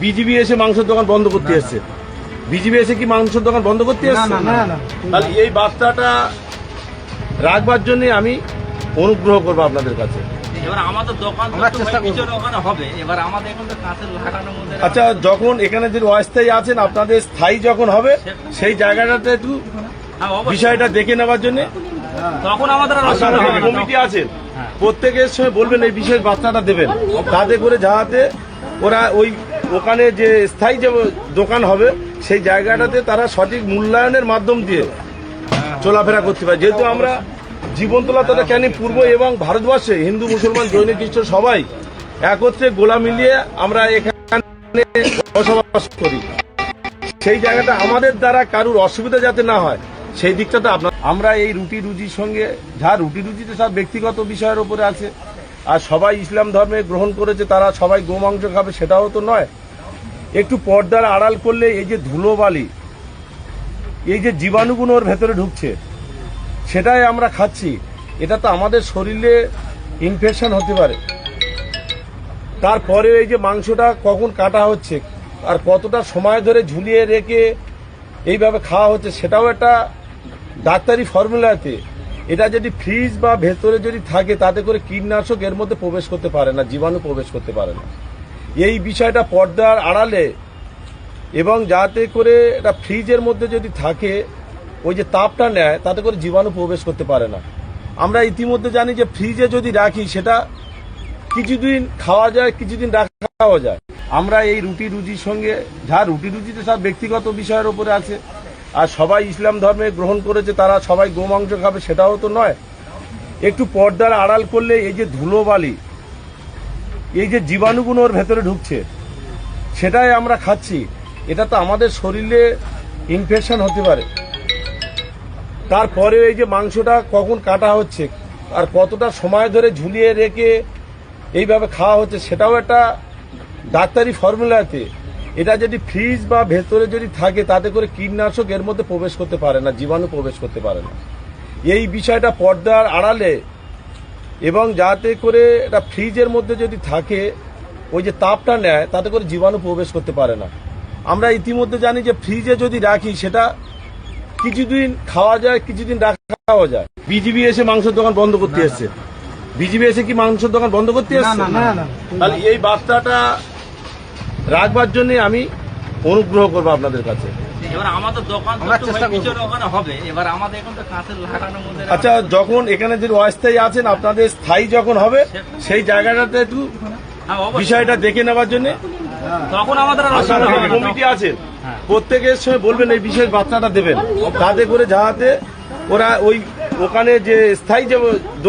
BGB এসে মাংসের দোকান বন্ধ করতে এসেছে। বিজিবি এসে কি মাংসের দোকান বন্ধ করতে এসেছে? না। তাহলে এই বার্তাটা রাখবার জন্য আমি অনুগ্রহ করবো আপনাদের কাছে। এবার আমাদের দোকান ওখানে হবে, এবার আমাদের এখন তো কাঁচের লাগানোর মধ্যে। আচ্ছা, যখন এখানে যে অস্থায়ী আছেন আপনাদের স্থায়ী যখন হবে সেই জায়গাটাতে একটু বিষয়টা দেখে নেওয়ার জন্য তখন আমাদের কমিটি আছেন, প্রত্যেকের সঙ্গে বলবেন এই বিশেষ বার্তাটা দেবেন, তাতে করে যাতে ওরা ওখানে যে স্থায়ী যে দোকান হবে সেই জায়গাটাতে তারা সঠিক মূল্যায়নের মাধ্যম দিয়ে চলাফেরা করতে পারে। যেহেতু আমরা জীবনতলা তথা ক্যানিং পূর্ব এবং ভারতবর্ষে হিন্দু মুসলমান জৈন খ্রিস্ট সবাই একত্রে গোলা মিলিয়ে আমরা এখানে বসবাস করি, সেই জায়গাটা আমাদের দ্বারা কারুর অসুবিধা যাতে না হয় সেই দিকটা আপনার। আমরা এই রুটি রুজির সঙ্গে রুটি রুজিতে সব ব্যক্তিগত বিষয়ের উপরে আছে, আর সবাই ইসলাম ধর্মে গ্রহণ করেছে, তারা সবাই গোমাংস খাবে সেটাও তো নয়। একটু পর্দার আড়াল করলে এই যে ধুলোবালি, এই যে জীবাণুগুলো ওর ভেতরে ঢুকছে সেটাই আমরা খাচ্ছি, এটা তো আমাদের শরীরে ইনফেকশন হতে পারে। তারপরে এই যে মাংসটা কখন কাটা হচ্ছে আর কতটা সময় ধরে ঝুলিয়ে রেখে এইভাবে খাওয়া হচ্ছে সেটাও একটা ডাক্তারি ফর্মুলাতে। এটা যদি ফ্রিজ বা ভেতরে যদি থাকে তাতে করে কীটনাশক এর মধ্যে প্রবেশ করতে পারে না, জীবাণু প্রবেশ করতে পারে না। এই বিষয়টা পর্দার আড়ালে এবং যাতে করে এটা ফ্রিজের মধ্যে যদি থাকে ওই যে তাপটা নেয় তাতে করে জীবাণু প্রবেশ করতে পারে না। আমরা ইতিমধ্যে জানি যে ফ্রিজে যদি রাখি সেটা কিছুদিন খাওয়া যায়, কিছুদিন রাখাও যায়। আমরা এই রুটি রুজির সঙ্গে রুটি রুজিতে সব ব্যক্তিগত বিষয়ের উপরে আছে, আর সবাই ইসলাম ধর্মে গ্রহণ করেছে, তারা সবাই গোমাংস খাবে সেটাও তো নয়। একটু পর্দার আড়াল করলে এই যে ধুলোবালি, এই যে জীবাণুগুলো ওর ভেতরে ঢুকছে সেটাই আমরা খাচ্ছি, এটা তো আমাদের শরীরে ইনফেকশন হতে পারে। তারপরে এই যে মাংসটা কখন কাটা হচ্ছে আর কতটা সময় ধরে ঝুলিয়ে রেখে এইভাবে খাওয়া হচ্ছে সেটাও একটা ডাক্তারি ফর্মুলাতে। এটা যদি ফ্রিজ বা ভেতরে যদি থাকে তাতে করে কীটনাশক এর মধ্যে প্রবেশ করতে পারে না, জীবাণু প্রবেশ করতে পারে না। এই বিষয়টা পর্দার আড়ালে এবং যাতে করে এটা ফ্রিজের মধ্যে যদি থাকে ওই যে তাপটা নেয় তাতে করে জীবাণু প্রবেশ করতে পারে না। আমরা ইতিমধ্যে জানি যে ফ্রিজে যদি রাখি সেটা কিছুদিন খাওয়া যায়, কিছুদিন রাখাও যায়। বিজিবি এসে মাংসের দোকান বন্ধ করতে এসেছে। বিজিবি এসে কি মাংসের দোকান বন্ধ করতে এসেছে? না। তাহলে এই বার্তাটা রাখবার জন্য আমি অনুগ্রহ করবো আপনাদের কাছে। এবার আমাদের দোকান ওখানে হবে, এবার আমাদের এখন তো কাঁচের লাগানোর মধ্যে। আচ্ছা, যখন এখানে যে অস্থায়ী আছেন আপনাদের স্থায়ী যখন হবে সেই জায়গাটাতে একটু বিষয়টা দেখে নেওয়ার জন্য তখন আমাদের কমিটি আছেন, প্রত্যেকের সঙ্গে বলবেন এই বিশেষ বার্তাটা দেবেন, তাতে করে যাতে ওরা ওখানে যে স্থায়ী যে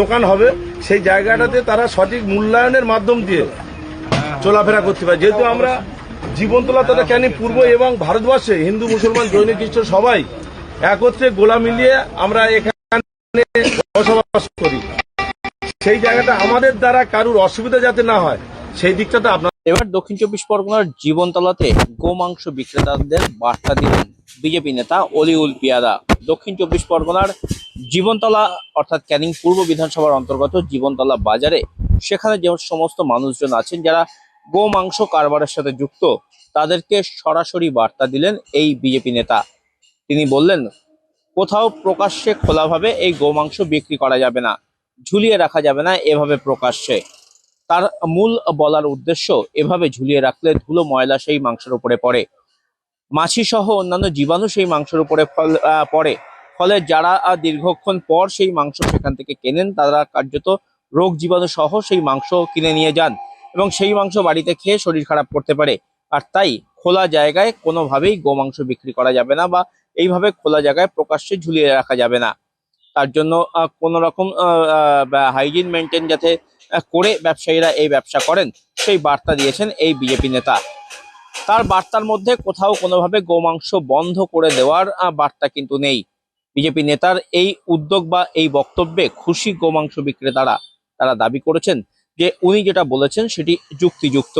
দোকান হবে সেই জায়গাটাতে তারা সঠিক মূল্যায়নের মাধ্যম দিয়ে চলাফেরা করতে পারে। যেহেতু আমরা জীবনতলা তথা ক্যানিং পূর্ব এবং ভারতবর্ষে হিন্দু মুসলমান জৈন খ্রিস্ট সবাই একত্রে গোলা মিলিয়ে আমরা এখানে বসবাস করি, সেই জায়গাটা আমাদের দ্বারা কারুর অসুবিধা যাতে না হয় সেই দিকটা আপনার। এবার দক্ষিণ চব্বিশ পরগনার জীবনতলাতে গোমাংস বিক্রেতাদের বার্তা দিলেন বিজেপি নেতা অলিউল পিয়াদা। দক্ষিণ চব্বিশ পরগনার জীবনতলা অর্থাৎ ক্যানিং পূর্ব বিধানসভার অন্তর্গত জীবনতলা বাজারে সেখানে যে সমস্ত মানুষজন আছেন যারা গোমাংস কারবারের সাথে যুক্ত তাদেরকে সরাসরি বার্তা দিলেন এই বিজেপি নেতা। তিনি বললেন, কোথাও প্রকাশ্যে খোলাভাবে এই গোমাংস বিক্রি করা যাবে না, ঝুলিয়ে রাখা যাবে না এভাবে প্রকাশ্যে। তার মূল বলার উদ্দেশ্য, এভাবে ঝুলিয়ে রাখলে ধুলো ময়লা সেই মাংসের উপরে পড়ে, মাছি সহ অন্যান্য জীবাণু সেই মাংসের উপরে পড়ে, ফলে যারা দীর্ঘক্ষণ পর সেই মাংস সেখান থেকে কেনেন তারা কার্যত রোগ জীবাণু সহ সেই মাংস কিনে নিয়ে যান এবং সেই মাংস বাড়িতে খেয়ে শরীর খারাপ করতে পারে। আর তাই খোলা জায়গায় কোনোভাবেই গোমাংস বিক্রি করা যাবে না বা এইভাবে খোলা জায়গায় প্রকাশ্যে ঝুলিয়ে রাখা যাবে না। তার জন্য কোনো রকম হাইজিন মেনটেন যাতে করে ব্যবসায়ীরা এই ব্যবসা করেন সেই বার্তা দিয়েছেন এই বিজেপি নেতা। তার বার্তার মধ্যে কোথাও কোনোভাবে গোমাংস বন্ধ করে দেওয়ার বার্তা কিন্তু নেই। বিজেপি নেতার এই উদ্যোগ বা এই বক্তব্যে খুশি গোমাংস বিক্রেতারা। তারা দাবি করেছেন যে উনি যেটা বলেছেন সেটি যুক্তিযুক্ত।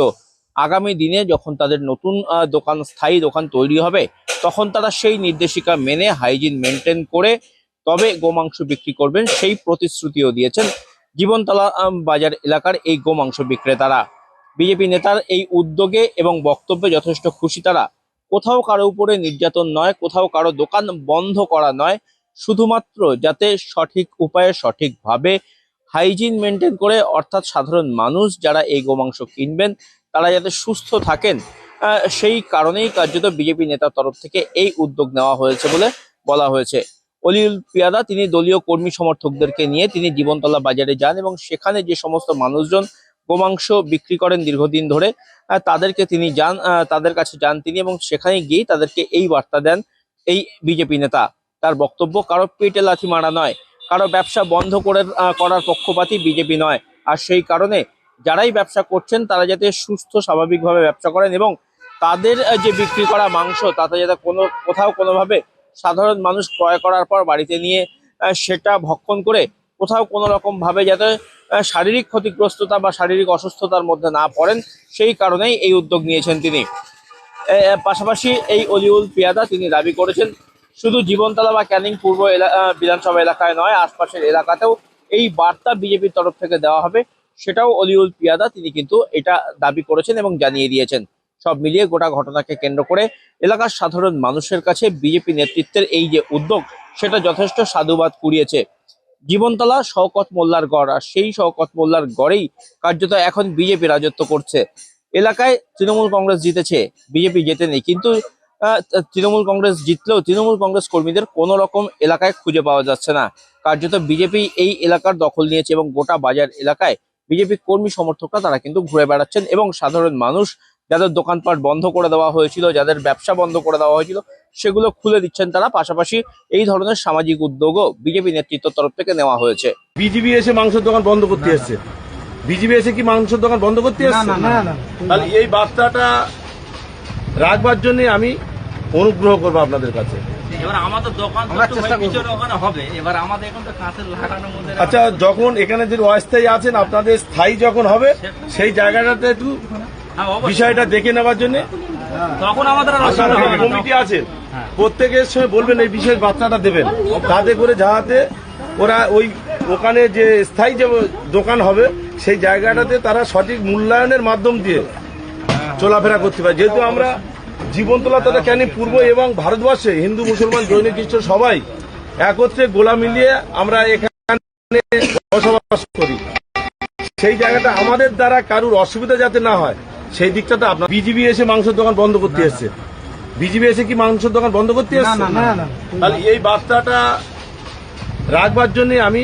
আগামী দিনে যখন তাদের নতুন দোকান, স্থায়ী দোকান তৈরি হবে তখন তারা সেই নির্দেশিকা মেনে হাইজিন মেনটেন করে তবে গোমাংস বিক্রি করবেন সেই প্রতিশ্রুতিও দিয়েছেন জীবনতলা বাজার এলাকার এই গোমাংস বিক্রেতারা। বিজেপি নেতার এই উদ্যোগে এবং বক্তব্যে যথেষ্ট খুশি তারা। কোথাও কারো উপরে নির্যাতন নয়, কোথাও কারো দোকান বন্ধ করা নয়, শুধুমাত্র যাতে সঠিক উপায়ে সঠিকভাবে হাইজিন মেনটেন করে, অর্থাৎ সাধারণ মানুষ যারা এই গোমাংস কিনবেন তারা যাতে সুস্থ থাকেন, সেই কারণেই কার্যত বিজেপি নেতার তরফ থেকে এই উদ্যোগ নেওয়া হয়েছে বলে বলা হয়েছে। অলিউল পিয়াদা তিনি দলীয় কর্মী সমর্থকদেরকে নিয়ে তিনি জীবনতলা বাজারে যান এবং সেখানে যে সমস্ত মানুষজন গোমাংস বিক্রি করেন দীর্ঘদিন ধরে, তাদেরকে তিনি যান, তাদের কাছে যান তিনি এবং সেখানে গিয়ে তাদেরকে এই বার্তা দেন এই বিজেপি নেতা। তার বক্তব্য, কারো পেটে লাথি মারা নয়, কারো ব্যবসা বন্ধ করার পক্ষপাতী বিজেপি নয়। আর সেই কারণে যারাই ব্যবসা করছেন তারা যাতে সুস্থ স্বাভাবিকভাবে ব্যবসা করেন এবং তাদের যে বিক্রি করা মাংস তাতে যাতে কোথাও কোনোভাবে সাধারণ মানুষ ক্রয় করার পর বাড়িতে নিয়ে সেটা ভক্ষণ করে কোথাও কোনো রকম ভাবে যাতে শারীরিক ক্ষতিগ্রস্ততা বা শারীরিক অসুস্থতার মধ্যে না পড়েন, সেই কারণেই এই উদ্যোগ নিয়েছেন তিনি। পাশাপাশি এই অলিউল পিয়াদা তিনি দাবি করেছেন শুধু জীবনতলা বা ক্যানিং পূর্ব বিধানসভা এলাকায় নয়, আশপাশের এলাকাতেও এই বার্তা বিজেপির তরফ থেকে দেওয়া হবে, সেটাও অলিউল পিয়াদা তিনি কিন্তু এটা দাবি করেছেন এবং জানিয়ে দিয়েছেন। সব মিলিয়ে গোটা ঘটনাকে কেন্দ্র করে এলাকার সাধারণ মানুষের কাছে বিজেপি নেতৃত্বের এই যে উদ্যোগ সেটা যথেষ্ট সাধুবাদ কুড়িয়েছে। জীবনতলা শওকত মোল্লার গড়, আর সেই শওকত মোল্লার গড়েই কার্যত এখন বিজেপি রাজত্ব করছে। এলাকায় তৃণমূল কংগ্রেস জিতেছে, বিজেপি জেতেনি, কিন্তু তৃণমূল কংগ্রেস জিতলেও তৃণমূল কংগ্রেস কর্মীদের কোনো রকম এলাকায় খুঁজে পাওয়া যাচ্ছে না। কার্যত বিজেপি এই এলাকার দখল নিয়েছে এবং গোটা বাজার এলাকায় বিজেপি কর্মী সমর্থকরা তারা কিন্তু ঘুরে বেড়াচ্ছেন এবং সাধারণ মানুষ যাদের দোকানপাট বন্ধ করে দেওয়া হয়েছিল, যাদের ব্যবসা বন্ধ করে দেওয়া হয়েছিল, সেগুলো খুলে দিচ্ছেন তারা। পাশাপাশি এই ধরনের সামাজিক উদ্যোগও বিজেপি নেতৃত্বের তরফ থেকে নেওয়া হয়েছে। বিজেপি এসে মাংসের দোকান বন্ধ করতে এসছে, বিজেপি এসে কি মাংসের দোকান বন্ধ করতে এসছে? তাহলে এই বার্তাটা রাখবার জন্য আমি অনুগ্রহ করবো আপনাদের কাছে। এবার আমাদের দোকান তো একটু পিছনে ওখানে হবে, এবার আমাদের এখন তো কাঁচের লাগানোর মধ্যে। আচ্ছা, যখন এখানে যে অস্থায়ী আছেন আপনাদের স্থায়ী যখন হবে সেই জায়গাটাতে একটু বিষয়টা দেখে নেওয়ার জন্য তখন আমাদের আর অসুবিধা হবে না। কমিটি আছে, প্রত্যেকের সঙ্গে বলবেন এই বিষয়ের বার্তাটা দেবেন, তাতে করে যাতে ওরা ওখানে যে স্থায়ী যে দোকান হবে সেই জায়গাটাতে তারা সঠিক মূল্যায়নের মাধ্যম দিয়ে চলাফেরা করতে পারে। যেহেতু আমরা জীবনতলা তথা ক্যানিং পূর্ব এবং ভারতবর্ষে হিন্দু মুসলমান জৈন খ্রিস্টান সবাই একত্রে গোলা মিলিয়ে আমরা এখানে বসবাস করি, সেই জায়গাটা আমাদের দ্বারা কারুর অসুবিধা যাতে না হয় সেই দিকটাতে আপনার বিজেপি এসে মাংসের দোকান বন্ধ করতে এসছে, বিজেপি এসে কি মাংসের দোকান বন্ধ করতে এসছে? তাহলে এই বার্তাটা রাখবার জন্য আমি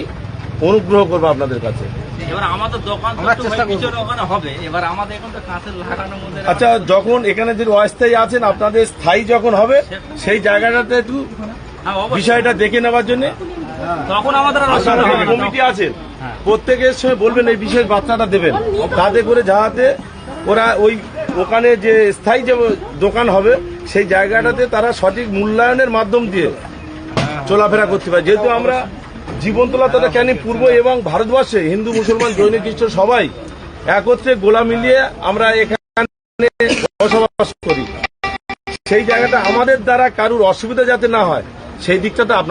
অনুগ্রহ করবো আপনাদের কাছে। এবার আমাদের দোকান তো একটু পিছনে ওখানে হবে, এবার আমাদের এখন তো কাঁচের লাগানোর মধ্যে। আচ্ছা, যখন এখানে যে অস্থায়ী আছেন আপনাদের স্থায়ী যখন হবে সেই জায়গাটাতে একটু বিষয়টা দেখে নেওয়ার জন্য তখন আমাদের আর অসুবিধা হবে না। কমিটি আছে, প্রত্যেকের সঙ্গে বলবেন এই বিষয়ের বার্তাটা দেবেন, তাতে করে যাতে ওরা ওখানে যে স্থায়ী যে দোকান হবে সেই জায়গাটাতে তারা সঠিক মূল্যায়নের মাধ্যম দিয়ে চলাফেরা করতে পারে। যেহেতু আমরা জীবনতলা তথা ক্যানিং পূর্ব এবং ভারতবর্ষে হিন্দু মুসলমান জৈন খ্রিস্টান সবাই একত্রে গোলা মিলিয়ে আমরা এখানে বসবাস করি, সেই জায়গাটা আমাদের দ্বারা কারুর অসুবিধা যাতে না হয় সেই দিকটাতে আপনার